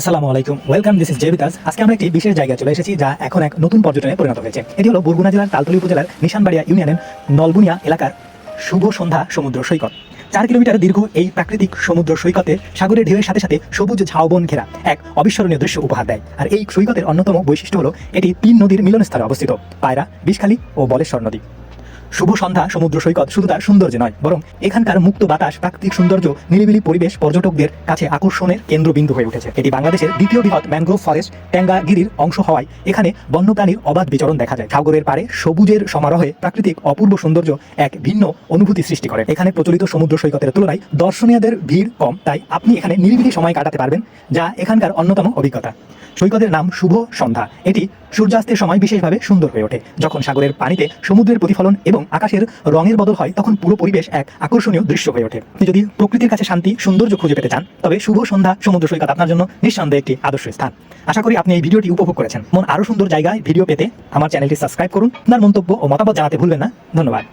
আসসালামু আলাইকুম, welcome, this is জেবিতাস। আজকে আমরা একটি বিশেষ জায়গায় চলে এসেছি যা এখন এক নতুন পর্যটনে পরিণত হয়েছে। এটি হলো বরগুনা জেলার তালতলী উপজেলার নিশানবাড়িয়া ইউনিয়নের নলবুনিয়া এলাকার শুভ সন্ধ্যা সমুদ্র সৈকত। 4 কিলোমিটার দীর্ঘ এই প্রাকৃতিক সমুদ্র সৈকতে সাগরের ঢেউয়ের সাথে সাথে সবুজ ঝাউবন ঘেরা এক অবিস্মরণীয় দৃশ্য উপহার দেয়। আর এই সৈকতের অন্যতম বৈশিষ্ট্য হলো এটি 3 নদীর মিলনস্থলে অবস্থিত, পায়রা, বিষখালী ও বলেশ্বর নদী। শুভ সন্ধ্যা সমুদ্র সৈকত শুধু তার সৌন্দর্য নয়, বরং এখানকার মুক্ত বাতাস, প্রাকৃতিক সৌন্দর্য, নিরিবিলি পরিবেশ পর্যটকদের কাছে আকর্ষণের কেন্দ্রবিন্দু হয়ে উঠেছে। এটি বাংলাদেশের দ্বিতীয় বৃহৎ ম্যানগ্রোভ ফরেস্ট টেঙ্গাগিরির অংশ হওয়ায় এখানে বন্যপ্রাণীর অবাধ বিচরণ দেখা যায়। সাগরের পাড়ে সবুজের সমারোহে প্রাকৃতিক অপূর্ব সৌন্দর্য এক ভিন্ন অনুভূতি সৃষ্টি করে। এখানে প্রচলিত সমুদ্র সৈকতের তুলনায় দর্শনীয়দের ভিড় কম, তাই আপনি এখানে নিরিবিলি সময় কাটাতে পারবেন, যা এখানকার অন্যতম অভিজ্ঞতা। সৈকতের নাম শুভ সন্ধ্যা। এটি সূর্যাস্তের সময় বিশেষভাবে সুন্দর হয়ে ওঠে। যখন সাগরের পানিতে সমুদ্রের প্রতিফলন এবং আকাশের রঙের বদল হয়, তখন পুরো পরিবেশ এক আকর্ষণীয় দৃশ্য হয়ে ওঠে। আপনি যদি প্রকৃতির কাছে শান্তি, সৌন্দর্য খুঁজে পেতে চান, তবে শুভ সন্ধ্যা সমুদ্র সৈকত আপনার জন্য নিঃসন্দেহে একটি আদর্শ স্থান। আশা করি আপনি এই ভিডিওটি উপভোগ করেছেন। আরও সুন্দর জায়গায় ভিডিও পেতে আমার চ্যানেলটি সাবস্ক্রাইব করুন। আপনার মন্তব্য ও মতামত জানাতে ভুলবেন না। ধন্যবাদ।